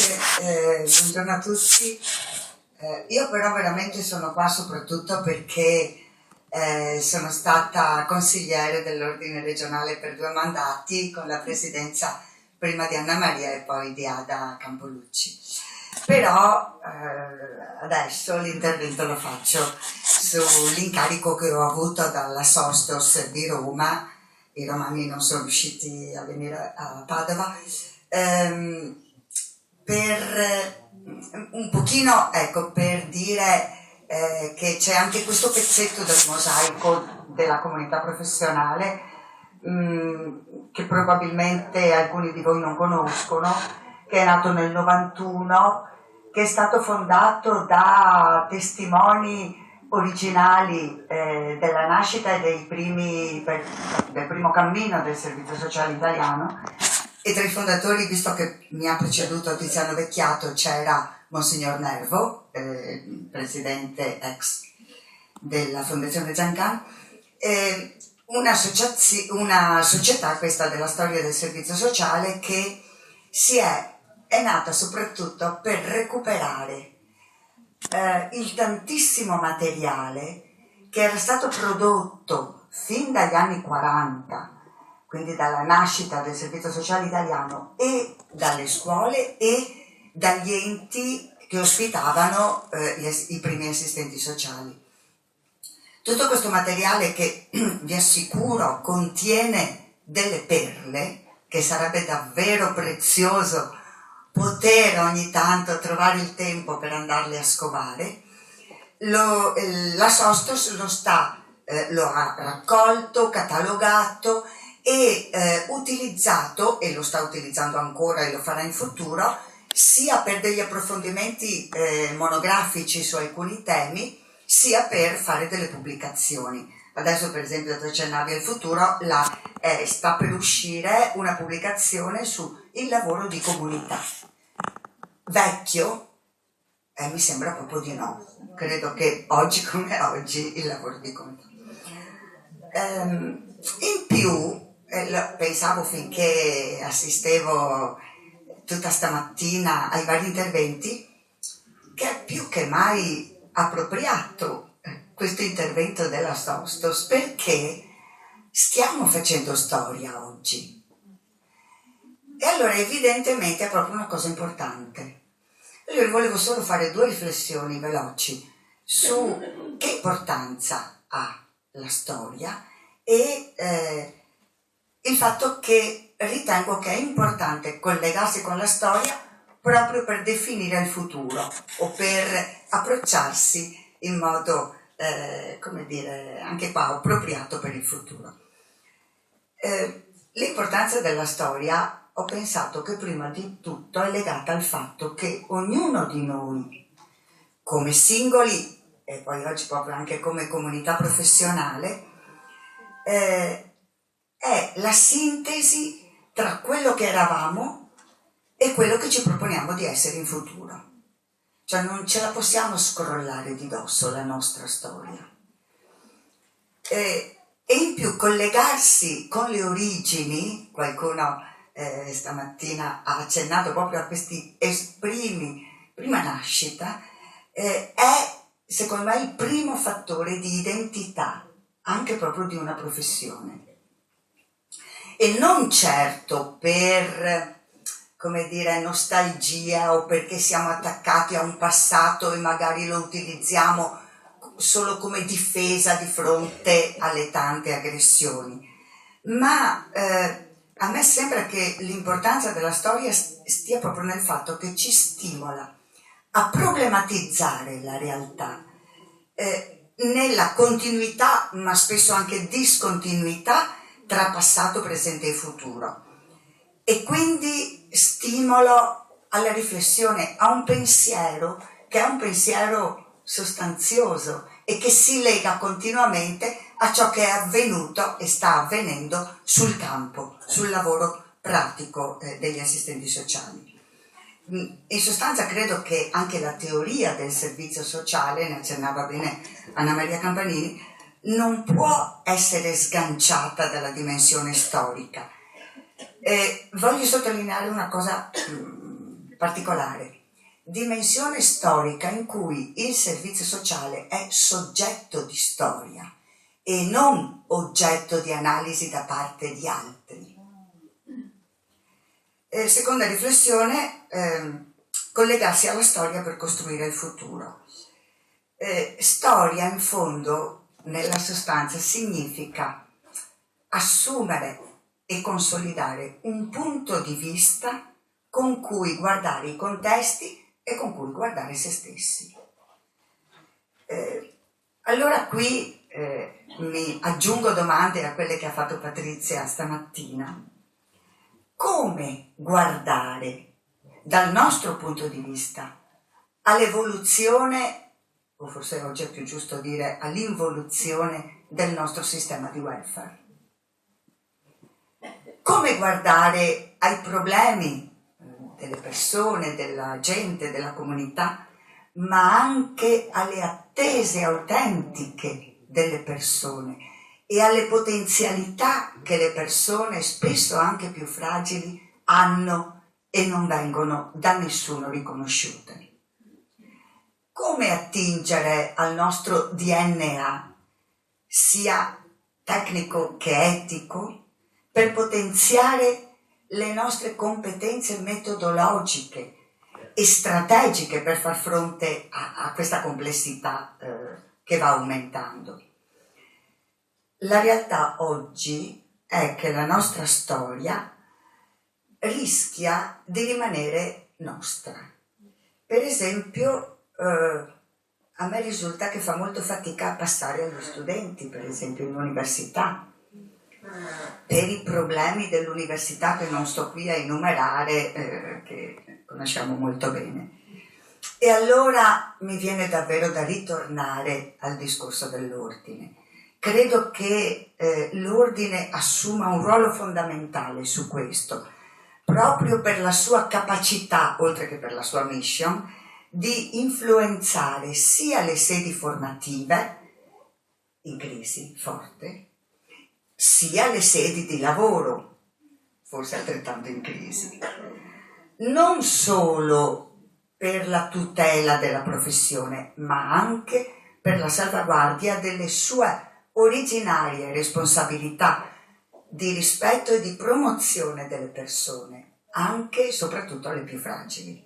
Grazie, buongiorno a tutti. Io però veramente sono qua soprattutto perché sono stata consigliere dell'Ordine regionale per 2 mandati con la presidenza prima di Anna Maria e poi di Ada Campolucci. Però adesso l'intervento lo faccio sull'incarico che ho avuto dalla Sostos di Roma. I romani non sono riusciti a venire a Padova, per un pochino, ecco, per dire che c'è anche questo pezzetto del mosaico della comunità professionale che probabilmente alcuni di voi non conoscono, che è nato nel 91, che è stato fondato da testimoni originali della nascita e del primo cammino del servizio sociale italiano, e tra i fondatori, visto che mi ha preceduto Tiziano Vecchiato, c'era Monsignor Nervo, presidente ex della Fondazione Zancan, una società, questa della storia del servizio sociale, che è nata soprattutto per recuperare il tantissimo materiale che era stato prodotto fin dagli anni 40, quindi dalla nascita del servizio sociale italiano, e dalle scuole e dagli enti che ospitavano i primi assistenti sociali. Tutto questo materiale, che vi assicuro contiene delle perle, che sarebbe davvero prezioso poter ogni tanto trovare il tempo per andarle a scovare, la Sostos lo ha raccolto, catalogato e utilizzato, e lo sta utilizzando ancora e lo farà in futuro, sia per degli approfondimenti monografici su alcuni temi, sia per fare delle pubblicazioni. Adesso, per esempio, tu accennavi al futuro, sta per uscire una pubblicazione su il lavoro di comunità. Vecchio? Mi sembra proprio di no. Credo che oggi come oggi il lavoro di comunità. In più, pensavo finché assistevo tutta stamattina ai vari interventi, che è più che mai appropriato questo intervento della Sostos, perché stiamo facendo storia oggi. E allora evidentemente è proprio una cosa importante. Io volevo solo fare 2 riflessioni veloci su che importanza ha la storia e il fatto che ritengo che è importante collegarsi con la storia proprio per definire il futuro o per approcciarsi in modo, come dire, anche qua appropriato per il futuro. L'importanza della storia, ho pensato che prima di tutto è legata al fatto che ognuno di noi, come singoli e poi oggi proprio anche come comunità professionale, è la sintesi tra quello che eravamo e quello che ci proponiamo di essere in futuro. Cioè non ce la possiamo scrollare di dosso la nostra storia. E in più collegarsi con le origini, qualcuno stamattina ha accennato proprio a questi prima nascita, è secondo me il primo fattore di identità anche proprio di una professione. E non certo per, come dire, nostalgia o perché siamo attaccati a un passato e magari lo utilizziamo solo come difesa di fronte alle tante aggressioni, ma a me sembra che l'importanza della storia stia proprio nel fatto che ci stimola a problematizzare la realtà nella continuità, ma spesso anche discontinuità tra passato, presente e futuro, e quindi stimolo alla riflessione, a un pensiero che è un pensiero sostanzioso e che si lega continuamente a ciò che è avvenuto e sta avvenendo sul campo, sul lavoro pratico degli assistenti sociali. In sostanza credo che anche la teoria del servizio sociale, ne accennava bene Anna Maria Campanini, non può essere sganciata dalla dimensione storica. Voglio sottolineare una cosa particolare, dimensione storica in cui il servizio sociale è soggetto di storia e non oggetto di analisi da parte di altri. Seconda riflessione, collegarsi alla storia per costruire il futuro. Storia in fondo, nella sostanza, significa assumere e consolidare un punto di vista con cui guardare i contesti e con cui guardare se stessi. Allora qui mi aggiungo domande a quelle che ha fatto Patrizia stamattina. Come guardare dal nostro punto di vista all'evoluzione, o forse oggi è più giusto dire all'involuzione del nostro sistema di welfare? Come guardare ai problemi delle persone, della gente, della comunità, ma anche alle attese autentiche delle persone e alle potenzialità che le persone, spesso anche più fragili, hanno e non vengono da nessuno riconosciute. Come attingere al nostro DNA, sia tecnico che etico, per potenziare le nostre competenze metodologiche e strategiche per far fronte a questa complessità che va aumentando. La realtà oggi è che la nostra storia rischia di rimanere nostra. Per esempio, a me risulta che fa molto fatica a passare agli studenti, per esempio in università, per i problemi dell'università che non sto qui a enumerare, che conosciamo molto bene. E allora mi viene davvero da ritornare al discorso dell'ordine. Credo che l'ordine assuma un ruolo fondamentale su questo, proprio per la sua capacità, oltre che per la sua mission, di influenzare sia le sedi formative, in crisi forte, sia le sedi di lavoro, forse altrettanto in crisi. Non solo per la tutela della professione, ma anche per la salvaguardia delle sue originarie responsabilità di rispetto e di promozione delle persone, anche e soprattutto alle più fragili.